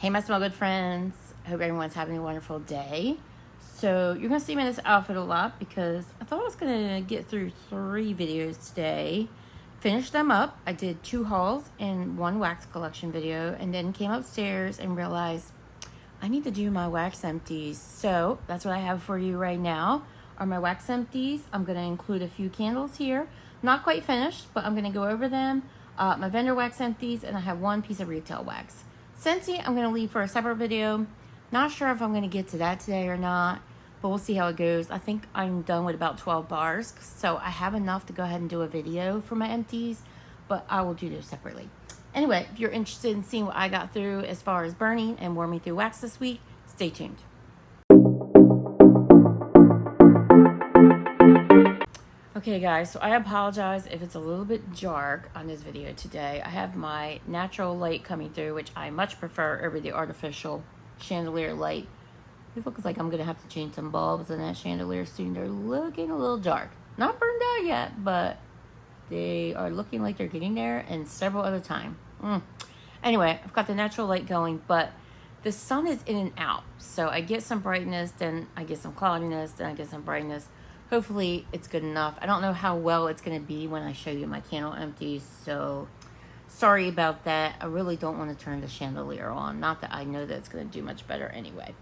Hey, my smell good friends. Hope everyone's having a wonderful day. So you're going to see me in this outfit a lot because I thought I was going to get through 3 videos today. Finish them up. I did 2 hauls and 1 wax collection video, and then came upstairs and realized I need to do my wax empties. So that's what I have for you right now are my wax empties. I'm going to include a few candles here. Not quite finished, but I'm going to go over them. My vendor wax empties, and I have 1 piece of retail wax. Scentsy, I'm going to leave for a separate video. Not sure if I'm going to get to that today or not, but we'll see how it goes. I think I'm done with about 12 bars, so I have enough to go ahead and do a video for my empties, but I will do those separately. Anyway, if you're interested in seeing what I got through as far as burning and warming through wax this week, stay tuned. Okay guys, so I apologize if it's a little bit dark on this video today. I have my natural light coming through, which I much prefer over the artificial chandelier light. It looks like I'm going to have to change some bulbs in that chandelier soon. They're looking a little dark. Not burned out yet, but they are looking like they're getting there, and several at a time. Anyway, I've got the natural light going, but the sun is in and out. So I get some brightness, then I get some cloudiness, then I get some brightness. Hopefully it's good enough. I don't know how well it's going to be when I show you my candle empties, so sorry about that. I really don't want to turn the chandelier on. Not that I know that it's going to do much better anyway.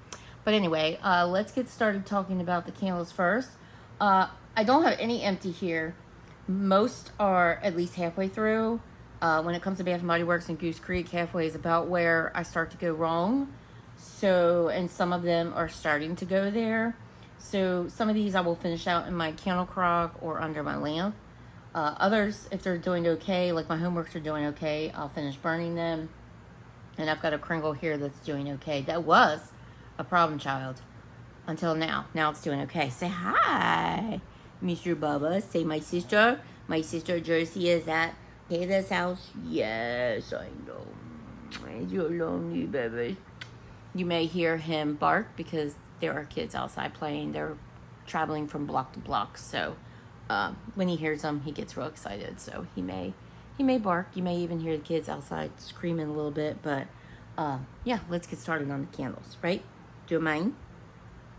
But anyway, let's get started talking about the candles first. I don't have any empty here. Most are at least halfway through. When it comes to Bath & Body Works and Goose Creek, halfway is about where I start to go wrong. So, and some of them are starting to go there. So some of these I will finish out in my candle crock or under my lamp. Others, if they're doing okay, like my HomeWorx are doing okay, I'll finish burning them. And I've got a Kringle here that's doing okay. That was a problem child until now. Now it's doing okay. Say hi, Mr. Bubba. Say my sister Jersey is at Kayla's house. Yes, I know. You're lonely, baby. You may hear him bark because there are kids outside playing. They're traveling from block to block. So when he hears them, he gets real excited. So he may bark. You may even hear the kids outside screaming a little bit. But yeah, let's get started on the candles, right? Do you mind?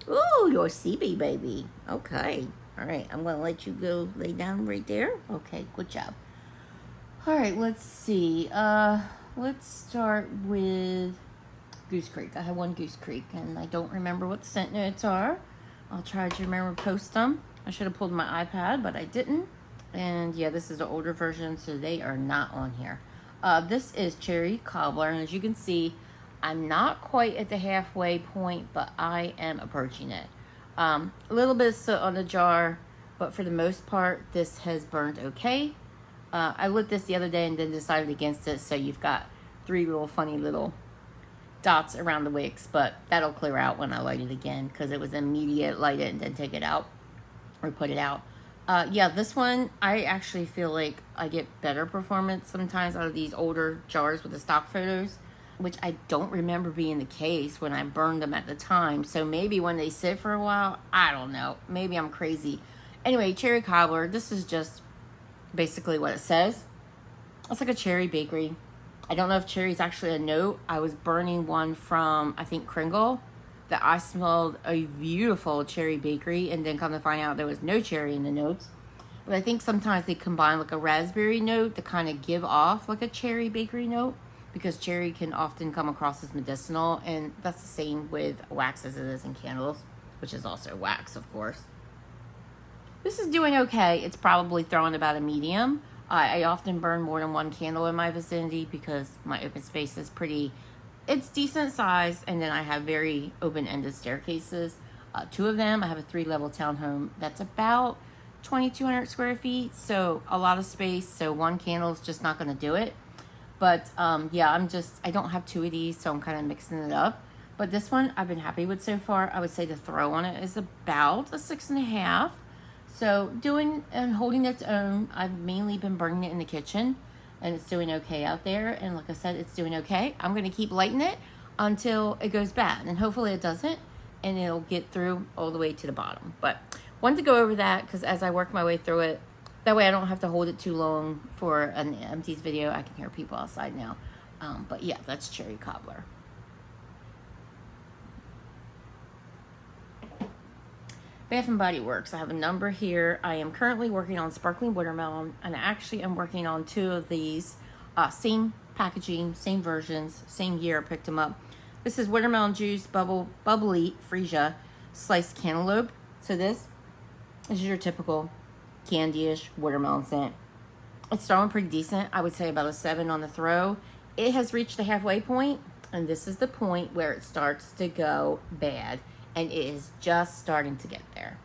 Ooh, you're CB, baby. Okay. All right. I'm going to let you go lay down right there. Okay. Good job. All right. Let's see. Let's start with Goose Creek. I have 1 Goose Creek, and I don't remember what the scent notes are. I'll try to remember to post them. I should have pulled my iPad, but I didn't. And yeah, this is the older version, so they are not on here. This is Cherry Cobbler, and as you can see, I'm not quite at the halfway point, but I am approaching it. A little bit of soot on the jar, but for the most part, this has burned okay. I lit this the other day and then decided against it, so you've got 3 little funny little dots around the wicks, but that'll clear out when I light it again because it was immediate. Light it and then take it out or put it out. Yeah, this one I actually feel like I get better performance sometimes out of these older jars with the stock photos, which I don't remember being the case when I burned them at the time. So maybe when they sit for a while, I don't know, maybe I'm crazy. Anyway, Cherry Cobbler, this is just basically what it says. It's like a cherry bakery. I don't know if cherry is actually a note. I was burning one from, I think, Kringle, that I smelled a beautiful cherry bakery, and then come to find out there was no cherry in the notes. But I think sometimes they combine like a raspberry note to kind of give off like a cherry bakery note, because cherry can often come across as medicinal, and that's the same with wax as it is in candles, which is also wax, of course. This is doing okay. It's probably throwing about a medium. I often burn more than 1 candle in my vicinity because my open space is it's decent size, and then I have very open-ended staircases. 2 of them. I have a 3-level townhome that's about 2,200 square feet, so a lot of space, so 1 candle is just not going to do it. But yeah, I don't have 2 of these, so I'm kind of mixing it up. But this one I've been happy with so far. I would say the throw on it is about a 6.5. So doing and holding its own. I've mainly been burning it in the kitchen, and it's doing okay out there. And like I said, it's doing okay. I'm going to keep lighting it until it goes bad, and hopefully it doesn't, and it'll get through all the way to the bottom. But wanted to go over that because as I work my way through it, that way I don't have to hold it too long for an empties video. I can hear people outside now. But yeah, that's Cherry Cobbler. Bath and Body Works. I have a number here. I am currently working on Sparkling Watermelon, and actually I'm working on 2 of these. Same packaging, same versions, same year I picked them up. This is Watermelon Juice Bubbly Freesia Sliced Cantaloupe. So this is your typical candy-ish watermelon scent. It's starting pretty decent. I would say about a 7 on the throw. It has reached the halfway point, and this is the point where it starts to go bad, and it is just starting to get there.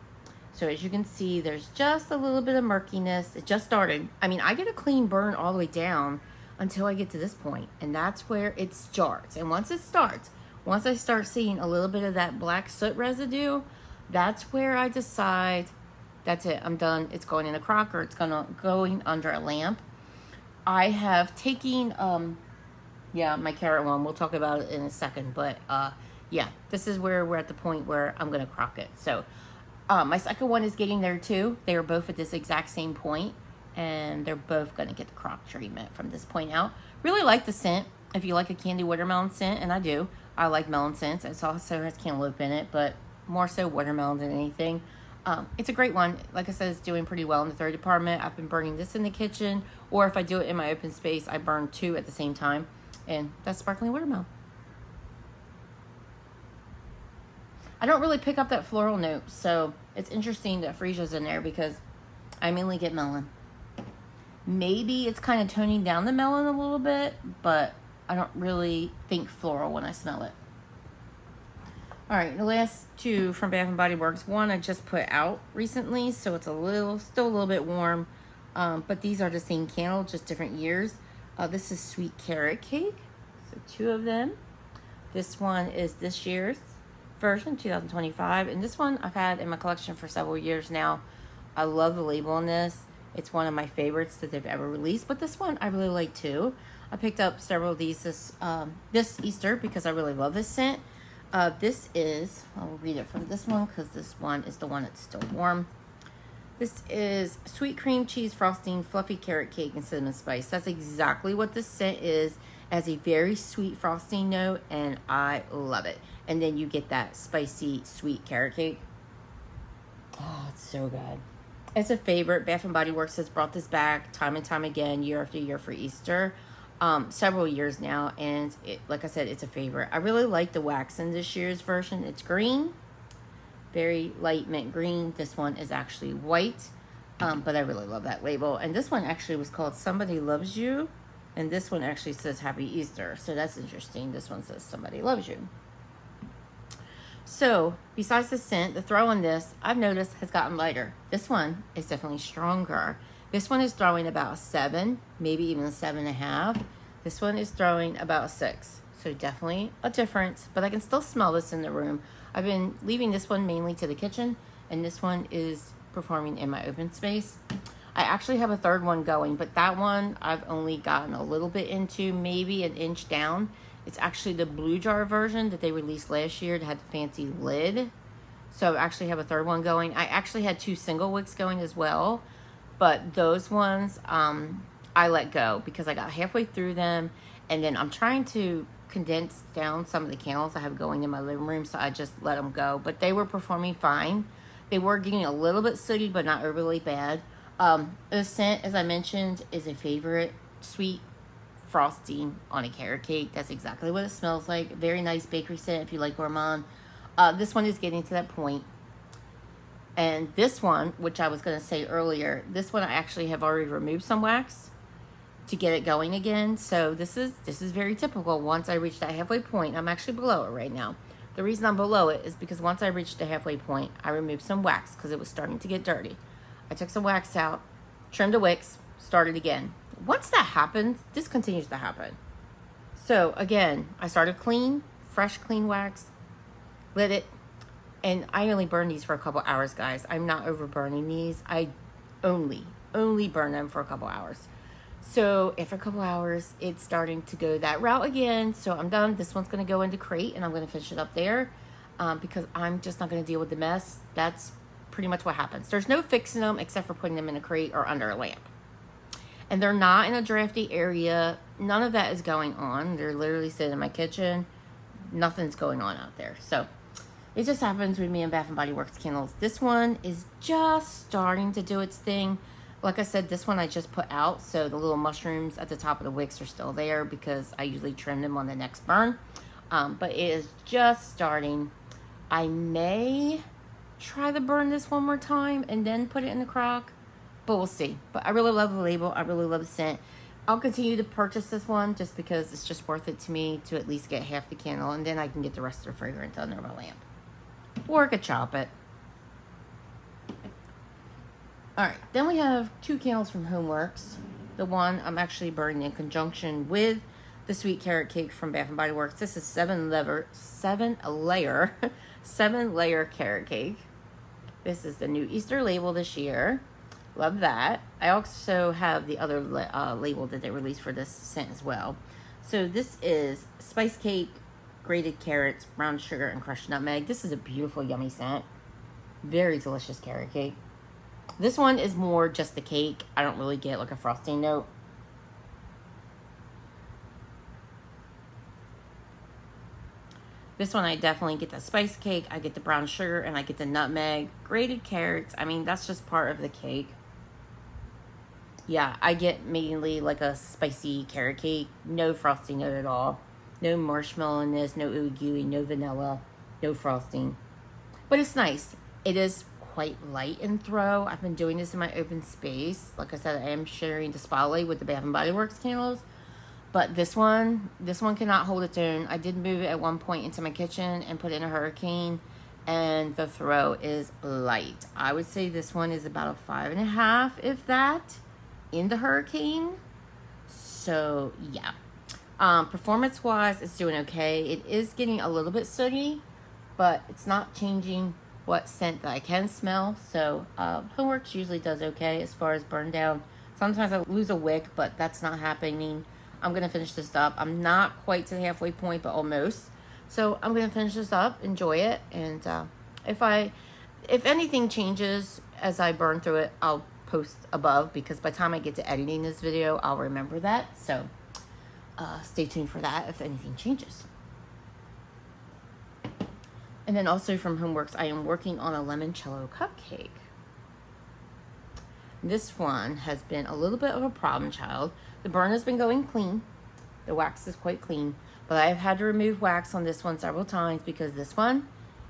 So as you can see, there's just a little bit of murkiness. It just started. I mean, I get a clean burn all the way down until I get to this point, and that's where it starts. And once it starts, once I start seeing a little bit of that black soot residue, that's where I decide, that's it, I'm done. It's going in a crock, or it's going under a lamp. I have taken, yeah, my carrot one, we'll talk about it in a second, but yeah, this is where we're at the point where I'm gonna crock it. So my second one is getting there too. They are both at this exact same point, and they're both gonna get the crock treatment from this point out. Really like the scent. If you like a candy watermelon scent, and I do, I like melon scents. It also has cantaloupe in it, but more so watermelon than anything. It's a great one. Like I said, it's doing pretty well in the third department. I've been burning this in the kitchen, or if I do it in my open space, I burn 2 at the same time, and that's Sparkling Watermelon. I don't really pick up that floral note, so it's interesting that Freesia's in there because I mainly get melon. Maybe it's kind of toning down the melon a little bit, but I don't really think floral when I smell it. All right, the last 2 from Bath and Body Works. One I just put out recently, so it's still a little bit warm, but these are the same candle, just different years. This is Sweet Carrot Cake, so 2 of them. This one is this year's version, 2025, and this one I've had in my collection for several years now. I love the label on this. It's one of my favorites that they've ever released, but this one I really like too. I picked up several of these this Easter because I really love this scent. This is, I'll read it from this one because this one is the one that's still warm. This is Sweet Cream Cheese Frosting Fluffy Carrot Cake and Cinnamon Spice. That's exactly what this scent is. It has a very sweet frosting note, and I love it. And then you get that spicy sweet carrot cake. Oh, it's so good. It's a favorite. Bath and Body Works has brought this back time and time again, year after year for Easter. Several years now, and like I said, it's a favorite. I really like the wax in this year's version. It's green, very light mint green. This one is actually white, but I really love that label. And this one actually was called Somebody Loves You, and this one actually says Happy Easter, so that's interesting. This one says Somebody Loves You. So besides the scent, the throw on this, I've noticed, has gotten lighter. This one is definitely stronger. This one is throwing about a 7, maybe even a 7.5. This one is throwing about a 6. So definitely a difference, but I can still smell this in the room. I've been leaving this one mainly to the kitchen, and this one is performing in my open space. I actually have a third one going, but that one I've only gotten a little bit into, maybe an inch down. It's actually the blue jar version that they released last year that had the fancy lid. So I actually have a third one going. I actually had 2 single wicks going as well. But those ones, I let go because I got halfway through them, and then I'm trying to condense down some of the candles I have going in my living room, so I just let them go. But they were performing fine. They were getting a little bit sooty, but not overly bad. The scent, as I mentioned, is a favorite. Sweet frosting on a carrot cake. That's exactly what it smells like. Very nice bakery scent if you like gourmand. This one is getting to that point. And this one, which I was going to say earlier, this one I actually have already removed some wax to get it going again. So this is very typical. Once I reach that halfway point, I'm actually below it right now. The reason I'm below it is because once I reached the halfway point, I removed some wax because it was starting to get dirty. I took some wax out, trimmed the wicks, started again. Once that happens, this continues to happen. So again, I started clean, fresh clean wax, lit it, and I only burn these for a couple hours, guys. I'm not over burning these. I only burn them for a couple hours. So after a couple hours, it's starting to go that route again. So I'm done. This one's going to go into crate, and I'm going to finish it up there because I'm just not going to deal with the mess. That's pretty much what happens. There's no fixing them except for putting them in a crate or under a lamp. And they're not in a drafty area. None of that is going on. They're literally sitting in my kitchen. Nothing's going on out there. So It just happens with me and Bath and Body Works candles. This one is just starting to do its thing. Like I said, this one I just put out, so the little mushrooms at the top of the wicks are still there because I usually trim them on the next burn. But it is just starting. I may try to burn this one more time and then put it in the crock, but we'll see. But I really love the label. I really love the scent. I'll continue to purchase this one just because it's just worth it to me to at least get half the candle, and then I can get the rest of the fragrance under my lamp. Or I could chop it. Alright, then we have 2 candles from HomeWorx. The one I'm actually burning in conjunction with the Sweet Carrot Cake from Bath & Body Works. This is 7-layer carrot cake. This is the new Easter label this year. Love that. I also have the other label that they released for this scent as well. So this is spice cake, grated carrots, brown sugar, and crushed nutmeg. This is a beautiful, yummy scent. Very delicious carrot cake. This one is more just the cake. I don't really get like a frosting note. This one I definitely get the spice cake, I get the brown sugar, and I get the nutmeg. Grated carrots, I mean, that's just part of the cake. Yeah, I get mainly like a spicy carrot cake. No frosting note at all. No marshmallow in this, no ooey gooey, no vanilla, no frosting. But it's nice. It is quite light in throw. I've been doing this in my open space. Like I said, I am sharing the spotlight with the Bath & Body Works candles. But this one cannot hold its own. I did move it at one point into my kitchen and put it in a hurricane, and the throw is light. I would say this one is about a 5.5, if that, in the hurricane. So yeah. Performance-wise, it's doing okay. It is getting a little bit sooty, but it's not changing what scent that I can smell. So HomeWorx usually does okay as far as burn down. Sometimes I lose a wick, but that's not happening. I'm going to finish this up. I'm not quite to the halfway point, but almost. So I'm going to finish this up, enjoy it, and if anything changes as I burn through it, I'll post above, because by the time I get to editing this video, I'll remember that. So stay tuned for that if anything changes. And then also from HomeWorx, I am working on a Limoncello cupcake. This one has been a little bit of a problem child. The burn has been going clean. The wax is quite clean. But I've had to remove wax on this one several times because this one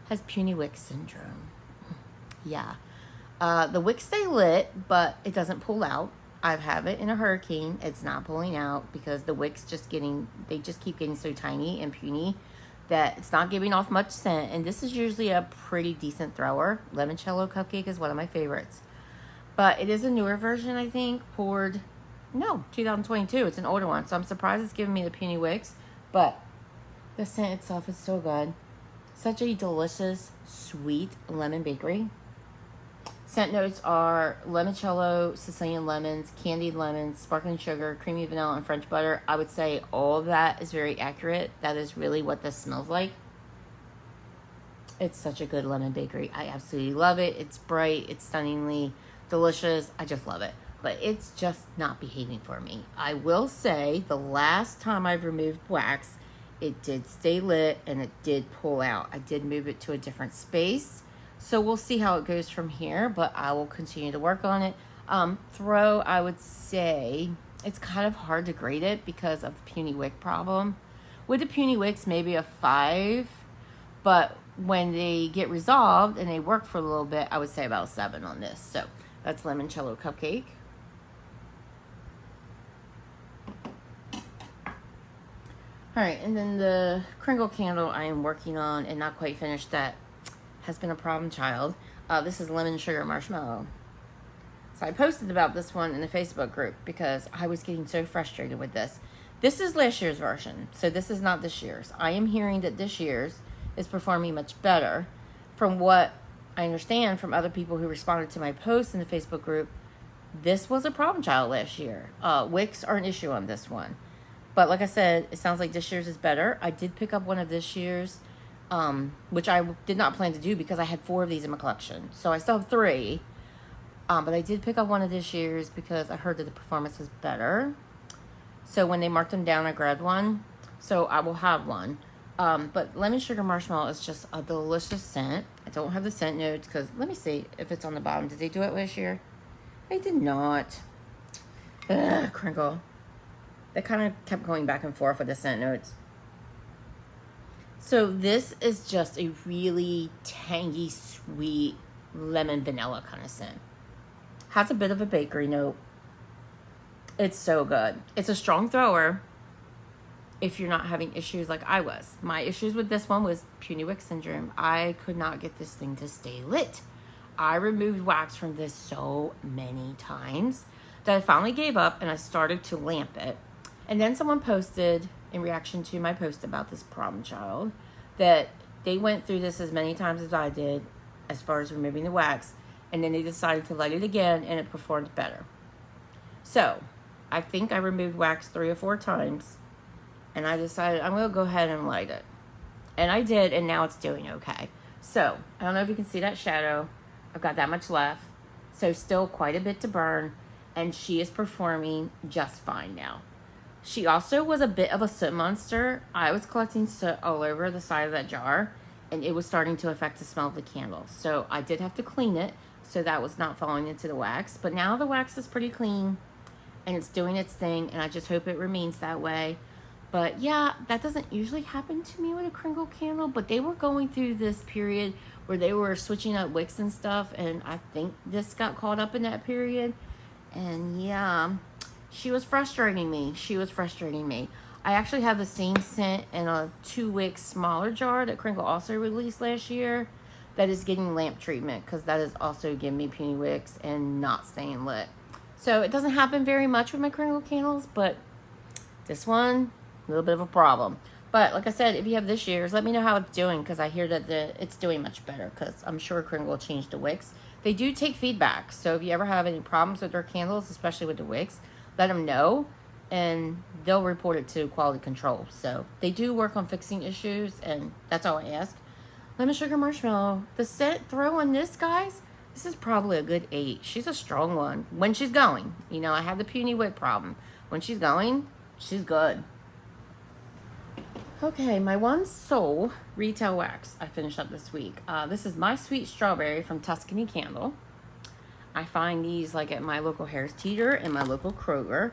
has puny wick syndrome. Yeah. The wicks stay lit, but it doesn't pull out. I've had it in a hurricane. It's not pulling out because the wicks just keep getting so tiny and puny that it's not giving off much scent. And this is usually a pretty decent thrower. Limoncello cupcake is one of my favorites. But it is a newer version, I think, 2022. It's an older one, so I'm surprised it's giving me the puny wicks. But the scent itself is so good. Such a delicious, sweet lemon bakery. Scent notes are limoncello, Sicilian lemons, candied lemons, sparkling sugar, creamy vanilla, and French butter. I would say all of that is very accurate. That is really what this smells like. It's such a good lemon bakery. I absolutely love it. It's bright. It's stunningly delicious. I just love it. But it's just not behaving for me. I will say the last time I've removed wax, it did stay lit and it did pull out. I did move it to a different space. So we'll see how it goes from here, but I will continue to work on it. Throw, I would say, it's kind of hard to grade it because of the puny wick problem. With the puny wicks, maybe a 5, but when they get resolved and they work for a little bit, I would say about a 7 on this. So that's Limoncello cupcake. All right, and then the Kringle candle I am working on and not quite finished, that has been a problem child. This is lemon sugar marshmallow. So I posted about this one in the Facebook group because I was getting so frustrated with this. This is last year's version, so this is not this year's. I am hearing that this year's is performing much better. From what I understand from other people who responded to my post in the Facebook group, this was a problem child last year. Wicks are an issue on this one. But like I said, it sounds like this year's is better. I did pick up one of this year's, which I did not plan to do because I had 4 of these in my collection. So I still have 3. But I did pick up one of this year's because I heard that the performance was better. So when they marked them down, I grabbed one. So I will have one. But lemon sugar marshmallow is just a delicious scent. I don't have the scent notes because let me see if it's on the bottom. Did they do it last year? They did not. Ugh, Kringle. They kind of kept going back and forth with the scent notes. So this is just a really tangy, sweet lemon vanilla kind of scent. Has a bit of a bakery note. It's so good. It's a strong thrower if you're not having issues like I was. My issues with this one was puny wick syndrome. I could not get this thing to stay lit. I removed wax from this so many times that I finally gave up and I started to lamp it. And then someone posted, in reaction to my post about this problem child, that they went through this as many times as I did as far as removing the wax, and then they decided to light it again and it performed better. So I think I removed wax 3 or 4 times and I decided I'm going to go ahead and light it. And I did, and now it's doing okay. So I don't know if you can see that shadow. I've got that much left. So still quite a bit to burn, and she is performing just fine now. She also was a bit of a soot monster. I was collecting soot all over the side of that jar, and it was starting to affect the smell of the candle. So I did have to clean it so that was not falling into the wax. But now the wax is pretty clean, and it's doing its thing, and I just hope it remains that way. But yeah, that doesn't usually happen to me with a Kringle candle, but they were going through this period where they were switching up wicks and stuff, and I think this got caught up in that period. And yeah, she was frustrating me. I actually have the same scent in a 2-wick smaller jar that Kringle also released last year that is getting lamp treatment, because that is also giving me puny wicks and not staying lit. So it doesn't happen very much with my Kringle candles, but this one, a little bit of a problem. But like I said, if you have this year's, let me know how it's doing, because I hear that it's doing much better, because I'm sure Kringle changed the wicks. They do take feedback, so if you ever have any problems with their candles, especially with the wicks, let them know, and they'll report it to quality control. So they do work on fixing issues, and that's all I ask. Lemon sugar marshmallow. The scent throw on this, guys, this is probably a good 8. She's a strong one when she's going. You know, I have the puny wick problem. When she's going, she's good. Okay, my one sole retail wax I finished up this week. This is My Sweet Strawberry from Tuscany Candle. I find these like at my local Harris Teeter and my local Kroger.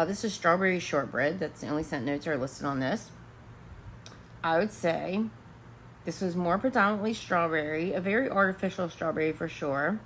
This is strawberry shortbread. That's the only scent notes are listed on this. I would say this was more predominantly strawberry, a very artificial strawberry for sure.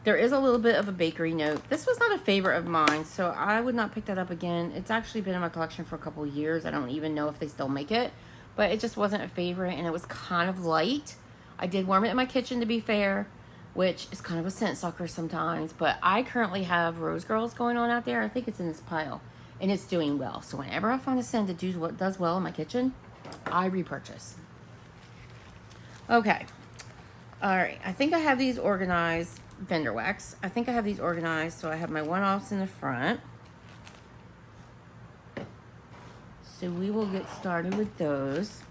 There is a little bit of a bakery note. This was not a favorite of mine, so I would not pick that up again. It's actually been in my collection for a couple of years. I don't even know if they still make it, but it just wasn't a favorite, and it was kind of light. I did warm it in my kitchen, to be fair, which is kind of a scent sucker sometimes, but I currently have Rose Girls going on out there. I think it's in this pile, and it's doing well. So whenever I find a scent that does well in my kitchen, I repurchase. Okay. All right. I think I have these organized. Vendor wax. I think I have these organized, so I have my one-offs in the front. So we will get started with those.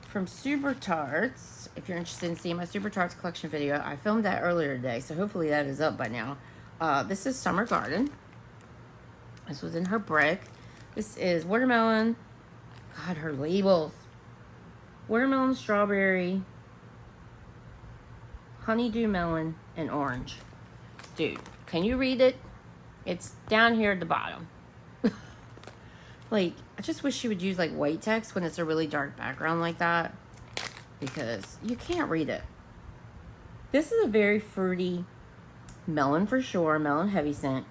From Super Tarts, if you're interested in seeing my Super Tarts collection video, I filmed that earlier today, so hopefully that is up by now. This is Summer Garden. This was in her brick. This is watermelon. God, her labels. Watermelon, strawberry, honeydew melon, and orange. Dude, can you read it? It's down here at the bottom. Like, I just wish she would use like white text when it's a really dark background like that, because you can't read it. This is a very fruity melon for sure, melon heavy scent.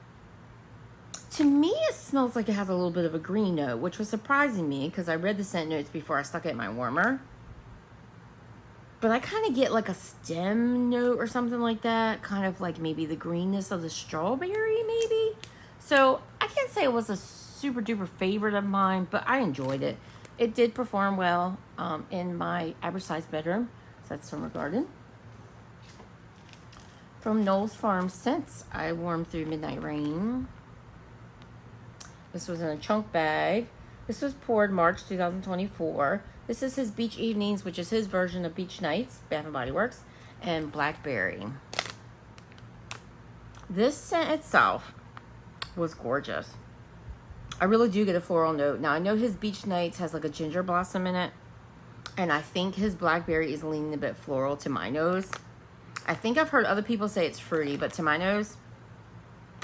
To me, it smells like it has a little bit of a green note, which was surprising me because I read the scent notes before I stuck it in my warmer. But I kind of get like a stem note or something like that. Kind of like maybe the greenness of the strawberry, maybe. So I can't say it was a super duper favorite of mine, but I enjoyed it. It did perform well in my average size bedroom. So that's Summer Garden. From Knowles Farm Scents, I warmed through Midnight Rain. This was in a chunk bag. This was poured March 2024. This is his Beach Evenings, which is his version of Beach Nights, Bath & Body Works, and Blackberry. This scent itself was gorgeous. I really do get a floral note. Now, I know his Beach Nights has like a ginger blossom in it, And I think his blackberry is leaning a bit floral to my nose. I think I've heard other people say it's fruity, but to my nose,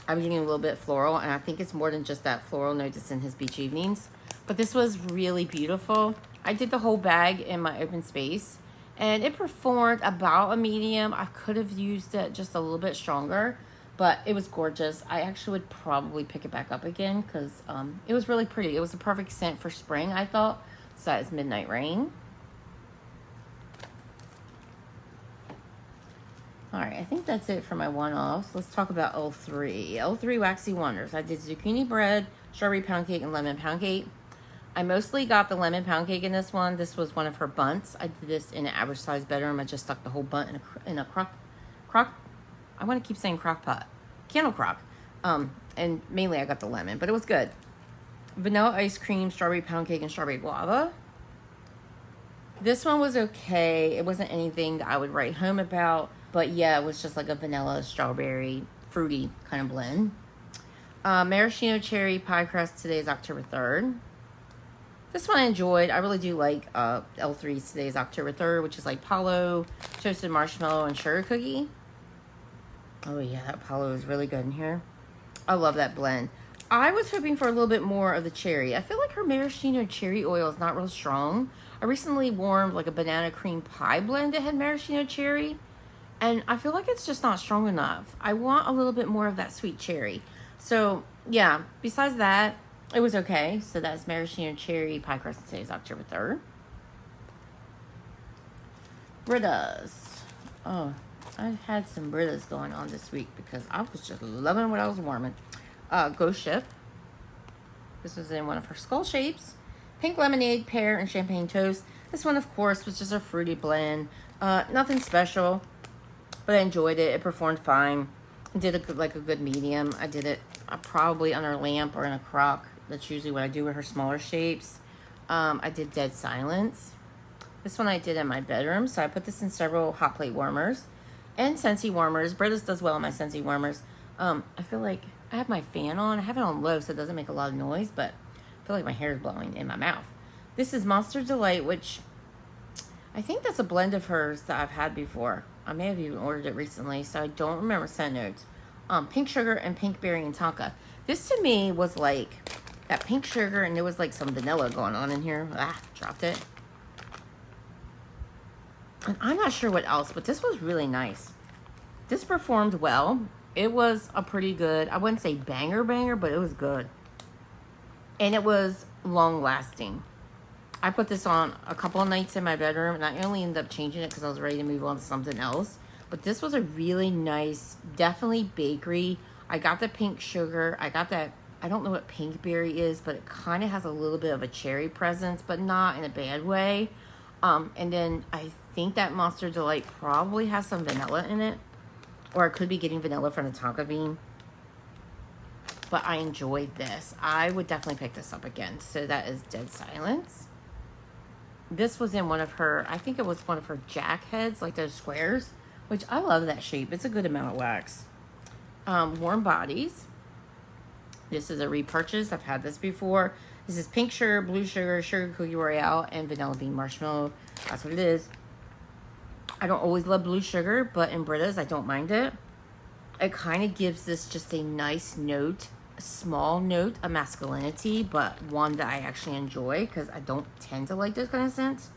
I'm getting a little bit floral, and I think it's more than just that floral note that's in his Beach Evenings. But this was really beautiful. I did the whole bag in my open space, and it performed about a medium. I could have used it just a little bit stronger, but it was gorgeous. I actually would probably pick it back up again because it was really pretty. It was a perfect scent for spring, I thought. So that is Midnight Rain. All right, I think that's it for my one-offs. Let's talk about L3. L3 Waxy Wonders. I did zucchini bread, strawberry pound cake, and lemon pound cake. I mostly got the lemon pound cake in this one. This was one of her bunts. I did this in an average size bedroom. I just stuck the whole bunt in a crock. I want to keep saying crock pot. Candle crock. And mainly I got the lemon, but it was good. Vanilla ice cream, strawberry pound cake, and strawberry guava. This one was okay. It wasn't anything that I would write home about. But yeah, it was just like a vanilla, strawberry, fruity kind of blend. Maraschino cherry pie crust. Today is October 3rd. This one I enjoyed. I really do like L3's Today is October 3rd, which is like Palo, toasted marshmallow, and sugar cookie. Oh yeah, that Palo is really good in here. I love that blend. I was hoping for a little bit more of the cherry. I feel like her maraschino cherry oil is not real strong. I recently warmed like a banana cream pie blend that had maraschino cherry, and I feel like it's just not strong enough. I want a little bit more of that sweet cherry. So yeah, besides that, it was okay. So that's maraschino cherry pie crust. Today is October 3rd. Britta's. Oh, I had some Britta's going on this week because I was just loving what I was warming. Ghost Ship. This was in one of her skull shapes. Pink lemonade, pear, and champagne toast. This one, of course, was just a fruity blend. Nothing special, but I enjoyed it. It performed fine. I did a good medium. I did it probably under a lamp or in a crock. That's usually what I do with her smaller shapes. I did Dead Silence. This one I did in my bedroom. So I put this in several hot plate warmers and Scentsy warmers. Britta's does well in my Scentsy warmers. I feel like I have my fan on. I have it on low so it doesn't make a lot of noise, but I feel like my hair is blowing in my mouth. This is Monster Delight, which I think that's a blend of hers that I've had before. I may have even ordered it recently, so I don't remember scent notes. Pink sugar and pink berry and tonka. This to me was like that pink sugar, and there was like some vanilla going on in here. Dropped it. And I'm not sure what else, but this was really nice. This performed well. It was a pretty good, I wouldn't say banger, but it was good. And it was long lasting. I put this on a couple of nights in my bedroom, and I only ended up changing it because I was ready to move on to something else. But this was a really nice, definitely bakery. I got the pink sugar. I got that, I don't know what pink berry is, but it kind of has a little bit of a cherry presence, but not in a bad way. And then I think that Monster Delight probably has some vanilla in it. Or I could be getting vanilla from the tonka bean. But I enjoyed this. I would definitely pick this up again. So that is Dead Silence. This was in one of her, I think it was one of her jack heads, like those squares, which I love that shape. It's a good amount of wax. Warm Bodies. This is a repurchase. I've had this before. This is pink sugar, blue sugar, sugar cookie royale, and vanilla bean marshmallow. That's what it is. I don't always love blue sugar, but in Britta's, I don't mind it. It kind of gives this just a nice note, a small note of masculinity, but one that I actually enjoy because I don't tend to like those kind of scents.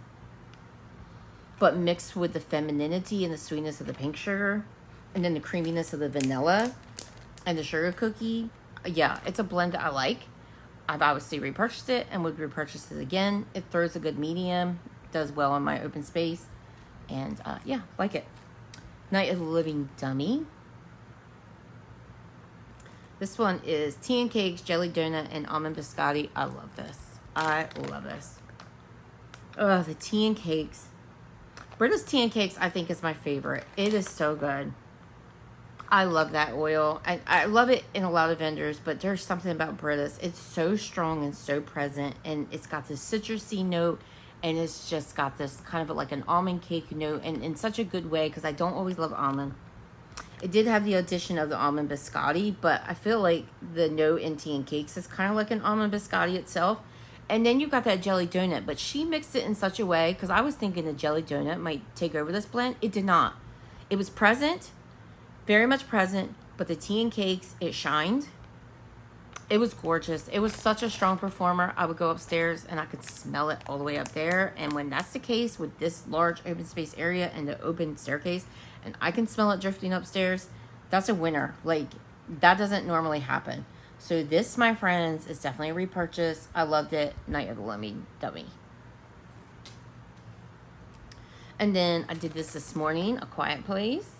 But mixed with the femininity and the sweetness of the pink sugar, and then the creaminess of the vanilla and the sugar cookie. Yeah, it's a blend that I like. I've obviously repurchased it and would repurchase it again. It throws a good medium, does well in my open space. And yeah, like it. Night of the Living Dummy. This one is tea and cakes, jelly donut, and almond biscotti. I love this. I love this. Oh, the tea and cakes. Britta's tea and cakes, I think, is my favorite. It is so good. I love that oil. I love it in a lot of vendors, but there's something about Britta's. It's so strong and so present, and it's got this citrusy note, and it's just got this kind of like an almond cake note, and in such a good way, because I don't always love almond. It did have the addition of the almond biscotti, but I feel like the note in tea and cakes is kind of like an almond biscotti itself, And then you got that jelly donut, but she mixed it in such a way, because I was thinking the jelly donut might take over this blend. It did not. It was present, very much present, but the tea and cakes, it shined. It was gorgeous. It was such a strong performer. I would go upstairs and I could smell it all the way up there. And when that's the case with this large open space area and the open staircase, and I can smell it drifting upstairs, that's a winner. Like, that doesn't normally happen. So this, my friends, is definitely a repurchase. I loved it. Night of the Lummy Dummy. And then I did this morning, A Quiet Place.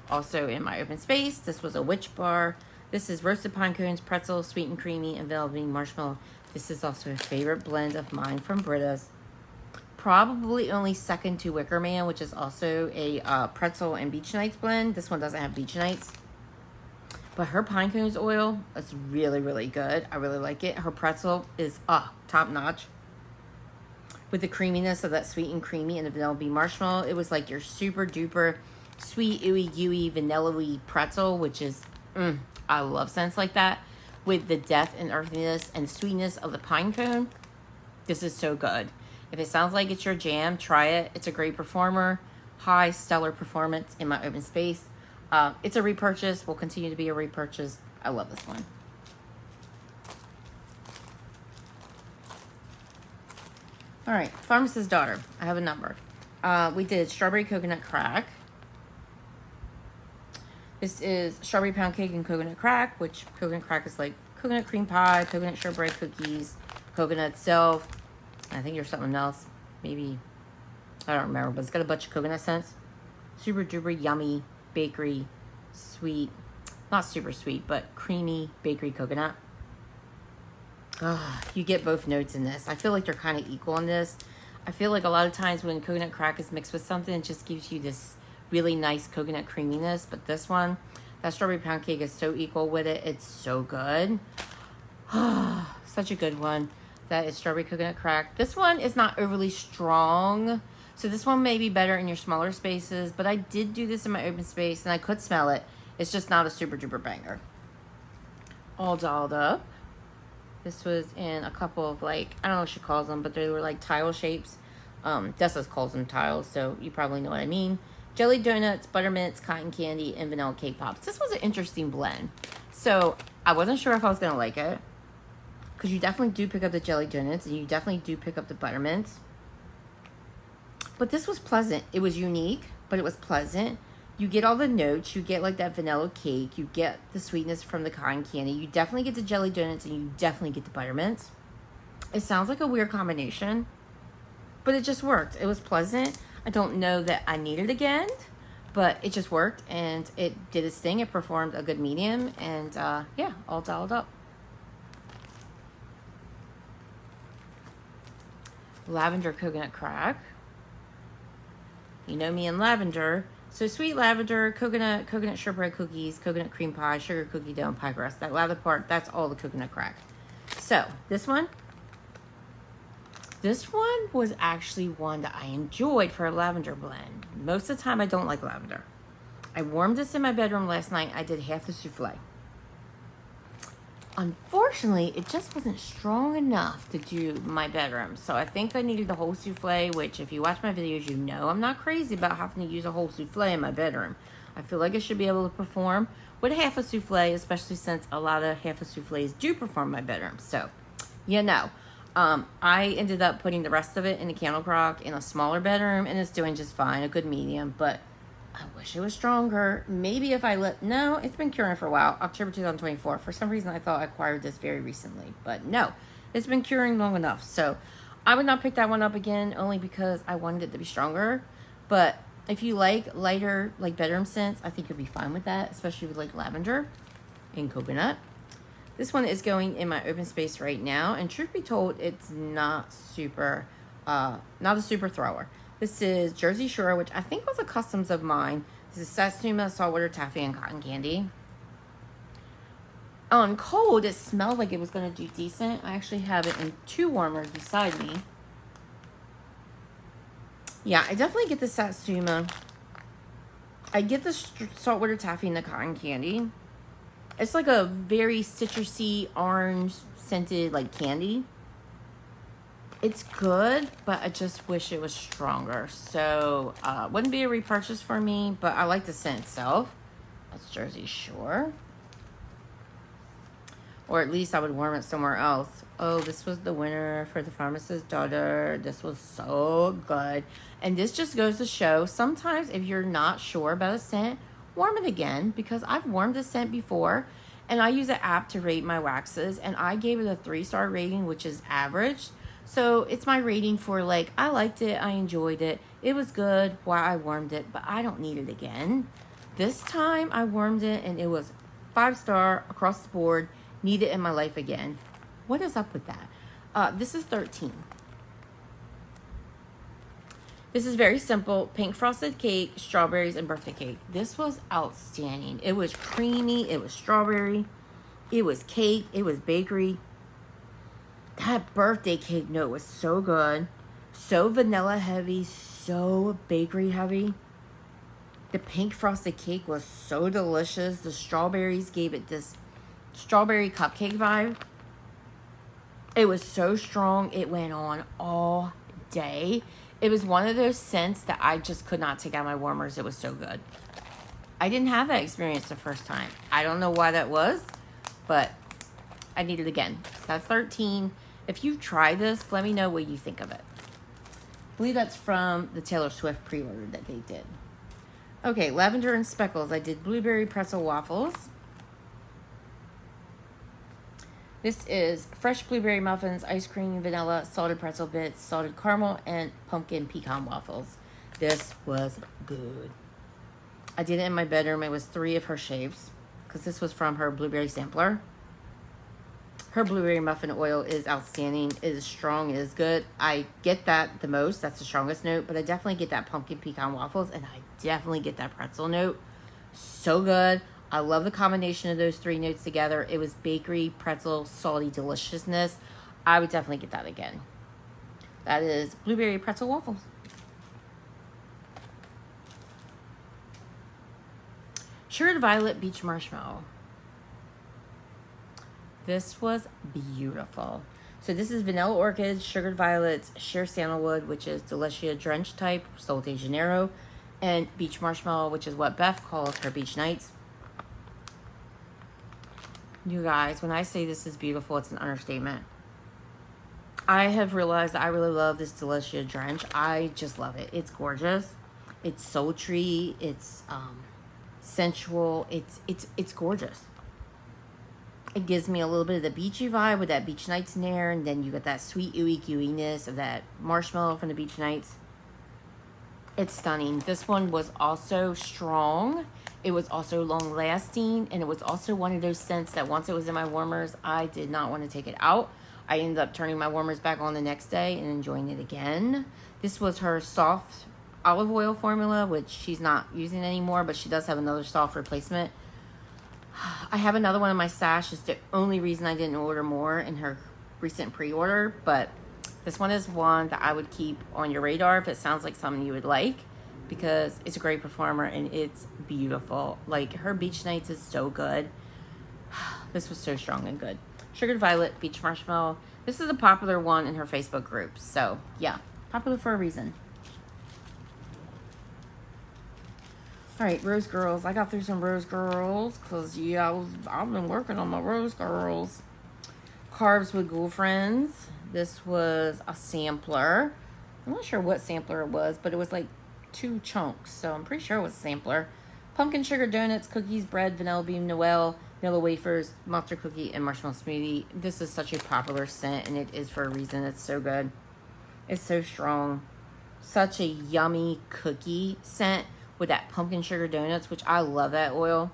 Also in my open space. This was a witch bar. This is roasted pine cones, pretzel, sweet and creamy, and velvety marshmallow. This is also a favorite blend of mine from Britta's. Probably only second to Wicker Man, which is also a pretzel and beach nights blend. This one doesn't have beach nights. But her pine cones oil is really, really good. I really like it. Her pretzel is top notch. With the creaminess of that sweet and creamy and the vanilla bean marshmallow. It was like your super duper sweet, ooey gooey, vanilla-y pretzel, which is, I love scents like that. With the depth and earthiness and sweetness of the pine cone. This is so good. If it sounds like it's your jam, try it. It's a great performer. High, stellar performance in my open space. It's a repurchase. Will continue to be a repurchase. I love this one. All right, Pharmacist's Daughter. I have a number. We did strawberry coconut crack. This is strawberry pound cake and coconut crack, which coconut crack is like coconut cream pie, coconut shortbread cookies, coconut itself. I think there's something else. Maybe, I don't remember, but it's got a bunch of coconut scents. Super duper yummy bakery, sweet, not super sweet, but creamy bakery coconut. You get both notes in this. I feel like they're kind of equal in this. I feel like a lot of times when coconut crack is mixed with something, it just gives you this really nice coconut creaminess. But this one, that strawberry pound cake is so equal with it. It's so good. Such a good one. That is strawberry coconut crack. This one is not overly strong. So this one may be better in your smaller spaces. But I did do this in my open space and I could smell it. It's just not a super duper banger. All dolled up. This was in a couple of, like, I don't know what she calls them, but they were like tile shapes. Dessa calls them tiles, so you probably know what I mean. Jelly donuts, buttermints, cotton candy, and vanilla cake pops. This was an interesting blend. So I wasn't sure if I was going to like it. Because you definitely do pick up the jelly donuts, and you definitely do pick up the buttermints. But this was pleasant. It was unique, but it was pleasant. You get all the notes. You get like that vanilla cake. You get the sweetness from the cotton candy. You definitely get the jelly donuts, and you definitely get the buttermints. It sounds like a weird combination, but it just worked. It was pleasant. I don't know that I need it again, but it just worked, and it did its thing. It performed a good medium, and yeah, all dialed up. Lavender coconut crack. You know me and lavender. So sweet lavender, coconut shortbread cookies, coconut cream pie, sugar cookie dough, and pie crust. That lather part, that's all the coconut crack. So this one was actually one that I enjoyed for a lavender blend. Most of the time I don't like lavender. I warmed this in my bedroom last night. I did half the souffle. Unfortunately, it just wasn't strong enough to do my bedroom. So I think I needed the whole souffle, which if you watch my videos, you know I'm not crazy about having to use a whole souffle in my bedroom. I feel like I should be able to perform with half a souffle, especially since a lot of half a souffles do perform in my bedroom. So, you know, I ended up putting the rest of it in a candle crock in a smaller bedroom, and it's doing just fine, a good medium, but I wish it was stronger. Maybe if no, it's been curing for a while. October 2024. For some reason, I thought I acquired this very recently. But no, it's been curing long enough. So I would not pick that one up again, only because I wanted it to be stronger. But if you like lighter, like bedroom scents, I think you'll be fine with that, especially with like lavender and coconut. This one is going in my open space right now. And truth be told, it's not a super thrower. This is Jersey Shore, which I think was a customs of mine. This is Satsuma, saltwater taffy, and cotton candy. On cold, it smelled like it was going to do decent. I actually have it in 2 warmers beside me. Yeah, I definitely get the Satsuma. I get the saltwater taffy and the cotton candy. It's like a very citrusy, orange scented like candy. It's good, but I just wish it was stronger. So, wouldn't be a repurchase for me, but I like the scent itself. That's Jersey Shore. Or at least I would warm it somewhere else. Oh, this was the winner for the Pharmacist's Daughter. This was so good. And this just goes to show, sometimes if you're not sure about a scent, warm it again. Because I've warmed this scent before. And I use an app to rate my waxes. And I gave it a 3-star rating, which is average. So it's my rating for like, I liked it. I enjoyed it. It was good while I warmed it. But I don't need it again. This time I warmed it and it was 5-star across the board. Need it in my life again. What is up with that? This is 13. This is very simple. Pink frosted cake, strawberries, and birthday cake. This was outstanding. It was creamy. It was strawberry. It was cake. It was bakery. That birthday cake note was so good. So vanilla heavy. So bakery heavy. The pink frosted cake was so delicious. The strawberries gave it this strawberry cupcake vibe. It was so strong. It went on all day. It was one of those scents that I just could not take out my warmers. It was so good. I didn't have that experience the first time. I don't know why that was, but I need it again. So that's 13. If you try this, let me know what you think of it. I believe that's from the Taylor Swift pre-order that they did. Okay, Lavender and Speckles. I did blueberry pretzel waffles. This is fresh blueberry muffins, ice cream, vanilla, salted pretzel bits, salted caramel, and pumpkin pecan waffles. This was good. I did it in my bedroom. It was 3 of her shapes because this was from her blueberry sampler. Her blueberry muffin oil is outstanding. It is strong. It is good. I get that the most. That's the strongest note. But I definitely get that pumpkin pecan waffles. And I definitely get that pretzel note. So good. I love the combination of those 3 notes together. It was bakery, pretzel, salty deliciousness. I would definitely get that again. That is blueberry pretzel waffles. Sugared Violet Beach Marshmallow. This was beautiful. So this is Vanilla Orchid, Sugared Violets, Sheer Sandalwood, which is Delicia Drench type, Sol de Janeiro, and Beach Marshmallow, which is what Beth calls her Beach Nights. You guys, when I say this is beautiful, it's an understatement. I have realized that I really love this Delicia Drench. I just love it. It's gorgeous. It's sultry. It's sensual. It's gorgeous. It gives me a little bit of the beachy vibe with that Beach Nights in there. And then you get that sweet ooey gooiness of that marshmallow from the Beach Nights. It's stunning. This one was also strong. It was also long lasting. And it was also one of those scents that once it was in my warmers, I did not want to take it out. I ended up turning my warmers back on the next day and enjoying it again. This was her soft olive oil formula, which she's not using anymore, but she does have another soft replacement. I have another one in my stash. It's the only reason I didn't order more in her recent pre-order, but this one is one that I would keep on your radar if it sounds like something you would like, because it's a great performer and it's beautiful. Like, her Beach Nights is so good. This was so strong and good. Sugared Violet Beach Marshmallow. This is a popular one in her Facebook group, so yeah, popular for a reason. All right, Rose Girls. I got through some Rose Girls because, yeah, I've been working on my Rose Girls. Carbs with Girlfriends. This was a sampler. I'm not sure what sampler it was, but it was like 2 chunks, so I'm pretty sure it was a sampler. Pumpkin sugar donuts, cookies, bread, vanilla bean Noel, vanilla wafers, monster cookie, and marshmallow smoothie. This is such a popular scent, and it is for a reason. It's so good. It's so strong. Such a yummy cookie scent with that pumpkin sugar donuts, which I love that oil.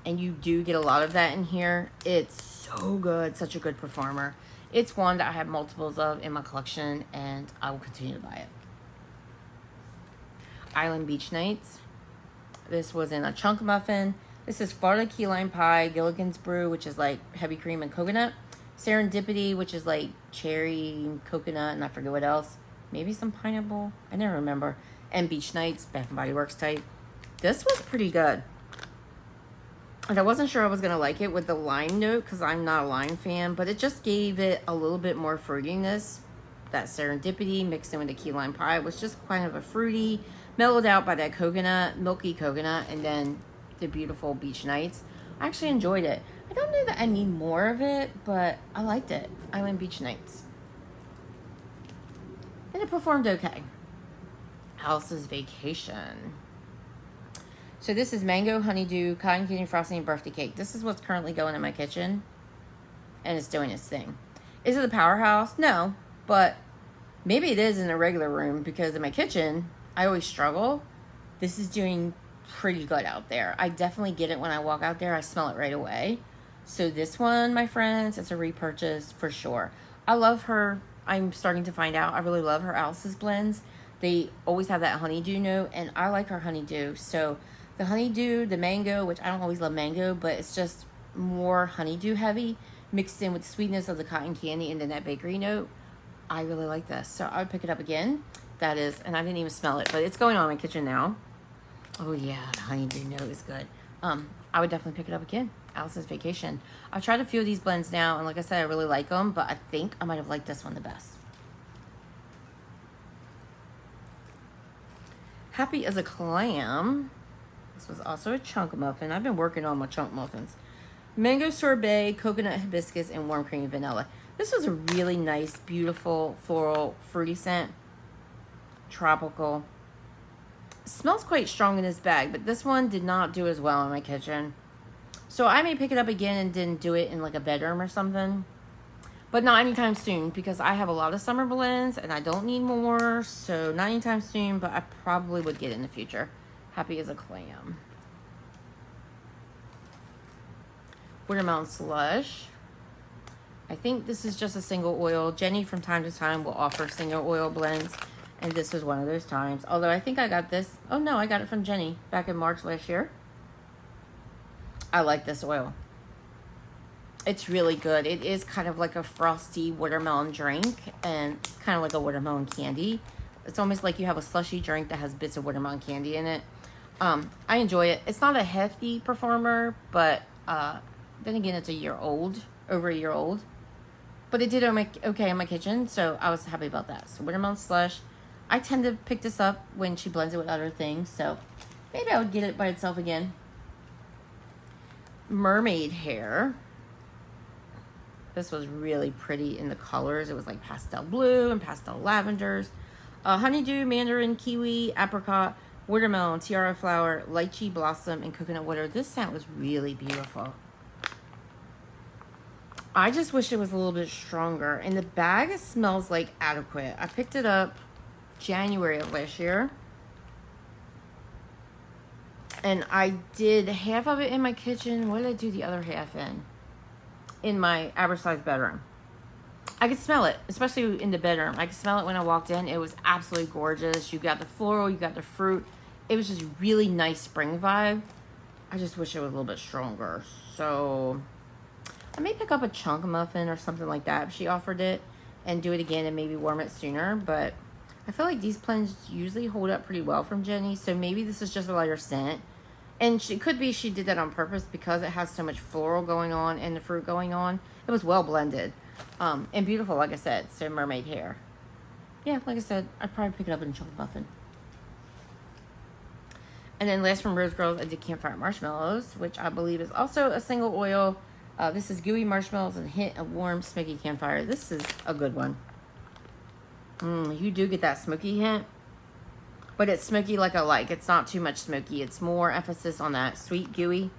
And you do get a lot of that in here. It's so good. Such a good performer. It's one that I have multiples of in my collection, and I will continue to buy it. Island Beach Nights. This was in a chunk muffin. This is Florida Key Lime Pie, Gilligan's Brew, which is like heavy cream and coconut. Serendipity, which is like cherry, coconut, and I forget what else. Maybe some pineapple. I never remember. And Beach Nights, Bath & Body Works type. This was pretty good. And I wasn't sure I was going to like it with the lime note because I'm not a lime fan. But it just gave it a little bit more fruitiness. that serendipity mixed in with the key lime pie was just kind of a fruity, mellowed out by that coconut, milky coconut, and then the beautiful beach nights. I actually enjoyed it. I don't know that I need more of it, but I liked it. Island beach nights. And it performed okay. Alice's Vacation. So this is mango, honeydew, cotton candy frosting, and birthday cake. This is what's currently going in my kitchen. And it's doing its thing. Is it a powerhouse? No. But maybe it is in a regular room, because in my kitchen, I always struggle. This is doing pretty good out there. I definitely get it when I walk out there. I smell it right away. So this one, my friends, it's a repurchase for sure. I love her. I'm starting to find out I really love her Alice's blends. They always have that honeydew note, and I like her honeydew. So the honeydew, the mango, which I don't always love mango, but it's just more honeydew heavy, mixed in with the sweetness of the cotton candy and then that bakery note. I really like this. So I would pick it up again. That is, and I didn't even smell it, but it's going on in my kitchen now. Oh yeah, the honeydew note is good. I would definitely pick it up again. Alice's Vacation. I've tried a few of these blends now, and like I said, I really like them, but I think I might have liked this one the best. Happy as a Clam. This was also a chunk muffin. I've been working on my chunk muffins. Mango sorbet, coconut hibiscus, and warm cream vanilla. This was a really nice, beautiful, floral, fruity scent. Tropical. Smells quite strong in this bag, but this one did not do as well in my kitchen. So I may pick it up again and then do it in like a bedroom or something. But not anytime soon, because I have a lot of summer blends and I don't need more. So not anytime soon, but I probably would get it in the future. Happy as a Clam. Watermelon Slush. I think this is just a single oil. Jenny from time to time will offer single oil blends. And this was one of those times. Although I think I got this. Oh no, I got it from Jenny back in March last year. I like this oil. It's really good. It is kind of like a frosty watermelon drink. And kind of like a watermelon candy. It's almost like you have a slushy drink that has bits of watermelon candy in it. I enjoy it. It's not a hefty performer. But then again, it's a year old. Over a year old. But it did okay in my kitchen. So I was happy about that. So Watermelon Slush. I tend to pick this up when she blends it with other things, so maybe I would get it by itself again. Mermaid Hair. This was really pretty in the colors. It was like pastel blue and pastel lavenders. Honeydew, mandarin, kiwi, apricot, watermelon, tiara flower, lychee blossom, and coconut water. This scent was really beautiful. I just wish it was a little bit stronger. And the bag smells like adequate. I picked it up January of last year. And I did half of it in my kitchen. What did I do the other half in? In my average size bedroom. I could smell it, especially in the bedroom. I could smell it when I walked in. It was absolutely gorgeous. You got the floral, you got the fruit. It was just really nice spring vibe. I just wish it was a little bit stronger. So I may pick up a chunk muffin or something like that if she offered it, and do it again and maybe warm it sooner. But I feel like these blends usually hold up pretty well from Jenny, so maybe this is just a lighter scent. And she could be she did that on purpose because it has so much floral going on and the fruit going on. It was well blended. And beautiful, like I said. So Mermaid Hair. Yeah, like I said, I'd probably pick it up in a chunk muffin. And then last from Rose Girls, I did Campfire Marshmallows, which I believe is also a single oil. This is gooey marshmallows and a hint of warm, smoky campfire. This is a good one. You do get that smoky hint, but it's smoky like I like. It's not too much smoky. It's more emphasis on that sweet, gooey.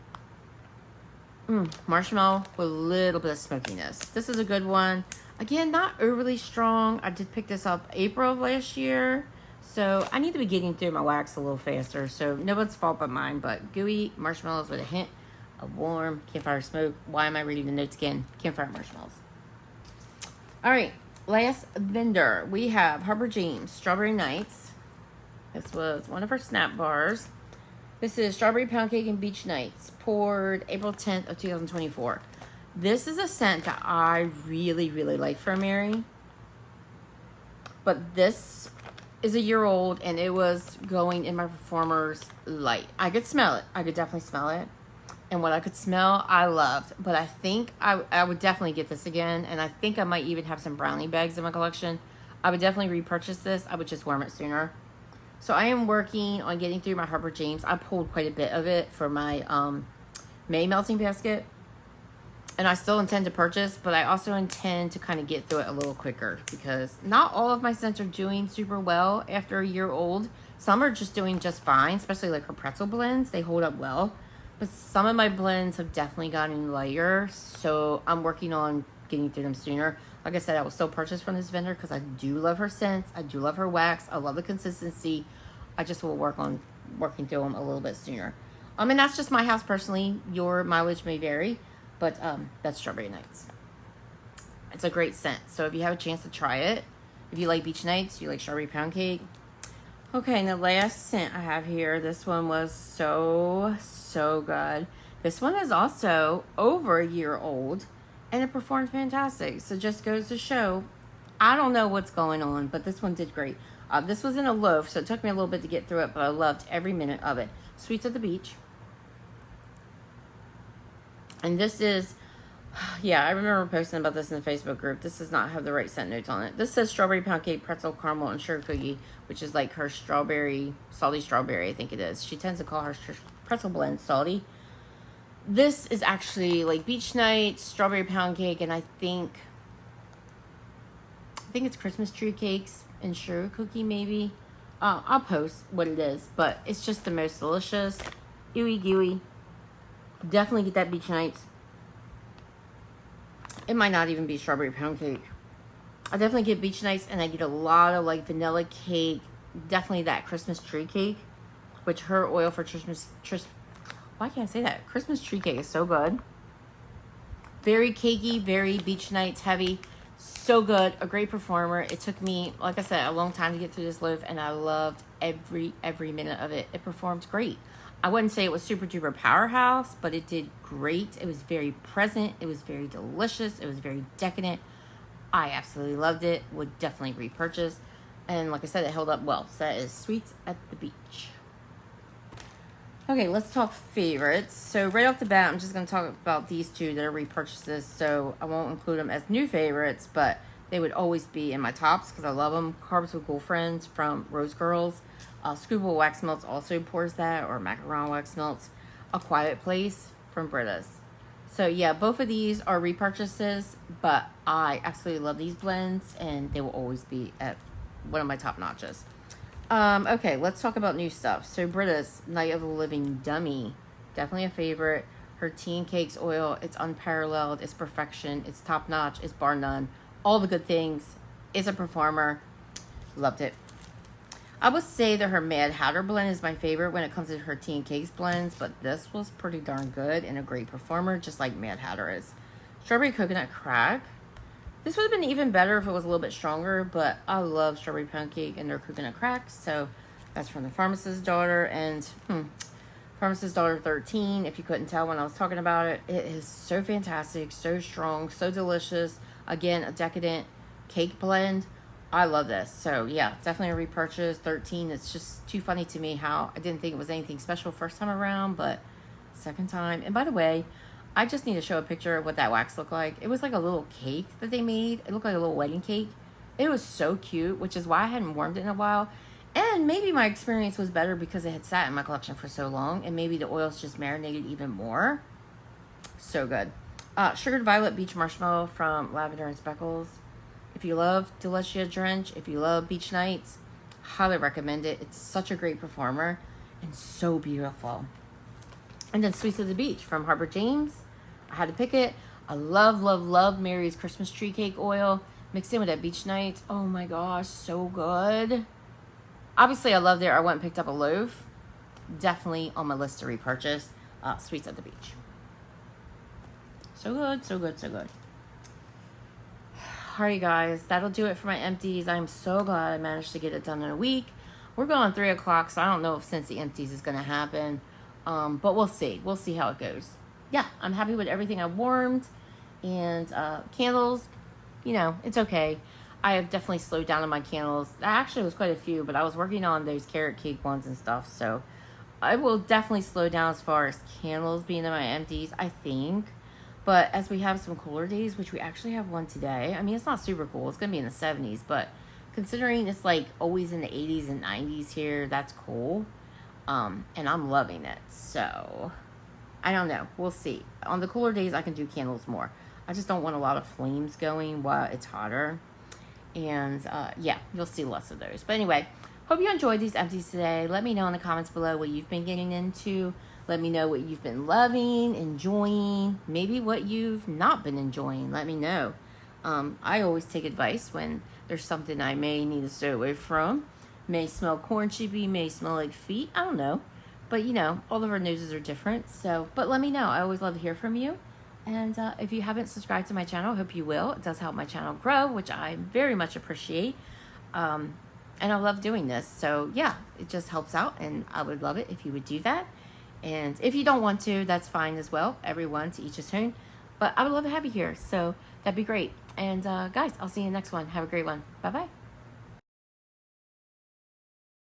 Marshmallow with a little bit of smokiness. This is a good one. Again, not overly strong. I did pick this up April of last year, so I need to be getting through my wax a little faster. So no one's fault but mine, but gooey marshmallows with a hint of warm campfire smoke. Why am I reading the notes again? Campfire marshmallows. All right. Last vendor, we have Harper James Strawberry Nights. This was one of her snap bars. This is Strawberry Pound Cake and Beach Nights, poured April 10th of 2024. This is a scent that I really, really like from Mary. But this is a year old, and it was going in my performer's light. I could smell it. I could definitely smell it. And what I could smell, I loved. But I think I would definitely get this again. And I think I might even have some brownie bags in my collection. I would definitely repurchase this. I would just warm it sooner. So I am working on getting through my Harper James. I pulled quite a bit of it for my May melting basket. And I still intend to purchase, but I also intend to kind of get through it a little quicker because not all of my scents are doing super well after a year old. Some are just doing just fine, especially like her pretzel blends. They hold up well. But some of my blends have definitely gotten lighter, so I'm working on getting through them sooner. Like I said, I will still purchase from this vendor because I do love her scents. I do love her wax. I love the consistency. I just will work on working through them a little bit sooner. And that's just my house personally. Your mileage may vary, but that's Strawberry Nights. It's a great scent, so if you have a chance to try it, if you like Beach Nights, you like Strawberry Pound Cake. Okay, and the last scent I have here, this one was so good. This one is also over a year old, and it performed fantastic. So just goes to show, I don't know what's going on, but this one did great. This was in a loaf, so it took me a little bit to get through it, but I loved every minute of it. Sweets at the Beach. And this is, yeah, I remember posting about this in the Facebook group. This does not have the right scent notes on it. This says Strawberry Pound Cake, Pretzel, Caramel, and Sugar Cookie, which is like her strawberry, salty strawberry, I think it is. She tends to call her pretzel blend salty. This is actually like Beach Night, Strawberry Pound Cake, and I think it's Christmas tree cakes and Sugar Cookie maybe. I'll post what it is, but it's just the most delicious. Ooey gooey. Definitely get that Beach Nights. It might not even be Strawberry Pound Cake. I definitely get Beach Nights, and I get a lot of like vanilla cake. Definitely that Christmas tree cake, which her oil for why can't I say that? Christmas tree cake is so good. Very cakey, very Beach Nights heavy. So good. A great performer. It took me, like I said, a long time to get through this loaf, and I loved every minute of it. It performed great. I wouldn't say it was super duper powerhouse, but it did great. It was very present. It was very delicious. It was very decadent. I absolutely loved it. Would definitely repurchase. And like I said, it held up well. So that is Sweets at the Beach. Okay, let's talk favorites. So right off the bat, I'm just going to talk about these two that are repurchases. So I won't include them as new favorites, but they would always be in my tops because I love them. Carbs with Girlfriends from Rose Girls. Screwball Wax Melts also pours that, or Macaron Wax Melts. A Quiet Place from Britta's. So yeah, both of these are repurchases, but I absolutely love these blends, and they will always be at one of my top notches. Okay, let's talk about new stuff. So Britta's Night of the Living Dummy, definitely a favorite. Her tea and cakes oil, it's unparalleled, it's perfection, it's top notch, it's bar none. All the good things. It's a performer. Loved it. I would say that her Mad Hatter blend is my favorite when it comes to her tea and cakes blends, but this was pretty darn good and a great performer, just like Mad Hatter is. Strawberry Coconut Crack. This would have been even better if it was a little bit stronger, but I love Strawberry Pound Cake and their Coconut Cracks, so that's from the Pharmacist's Daughter, and Pharmacist's Daughter 13, if you couldn't tell when I was talking about it. It is so fantastic, so strong, so delicious. Again, a decadent cake blend. I love this. So yeah, definitely a repurchase. 13. It's just too funny to me how I didn't think it was anything special first time around, but second time. And by the way, I just need to show a picture of what that wax looked like. It was like a little cake that they made. It looked like a little wedding cake. It was so cute, which is why I hadn't warmed it in a while. And maybe my experience was better because it had sat in my collection for so long, and maybe the oils just marinated even more. So good. Sugared Violet Beach Marshmallow from Lavender Speckles. If you love Delicia Drench, if you love Beach Nights, highly recommend it. It's such a great performer and so beautiful. And then Sweets of the Beach from Harper James. I had to pick it. I love Mary's Christmas tree cake oil mixed in with that Beach Nights. Oh my gosh, so good. Obviously, I loved it. I went and picked up a loaf. Definitely on my list to repurchase. Sweets at the Beach. So good, so good, so good. Alright guys, that'll do it for my empties. I'm so glad I managed to get it done in a week. We're going 3 o'clock, so I don't know if since the empties is going to happen. But we'll see. We'll see how it goes. Yeah, I'm happy with everything I warmed. And candles, you know, it's okay. I have definitely slowed down on my candles. Actually, it was quite a few, but I was working on those carrot cake ones and stuff. So I will definitely slow down as far as candles being in my empties, I think. But as we have some cooler days, which we actually have one today. I mean, it's not super cool. It's going to be in the 70s, but considering it's like always in the 80s and 90s here, that's cool. And I'm loving it. So I don't know. We'll see. On the cooler days, I can do candles more. I just don't want a lot of flames going while it's hotter. And yeah, you'll see less of those. But anyway, hope you enjoyed these empties today. Let me know in the comments below what you've been getting into. Let me know what you've been loving, enjoying, maybe what you've not been enjoying. Let me know. I always take advice when there's something I may need to stay away from. May smell corn chippy, may smell like feet. I don't know. But, you know, all of our noses are different. So, but let me know. I always love to hear from you. And if you haven't subscribed to my channel, I hope you will. It does help my channel grow, which I very much appreciate. And I love doing this. So, yeah, it just helps out. And I would love it if you would do that. And if you don't want to, that's fine as well. Everyone to each his own. But I would love to have you here. So that'd be great. And guys, I'll see you in the next one. Have a great one. Bye-bye.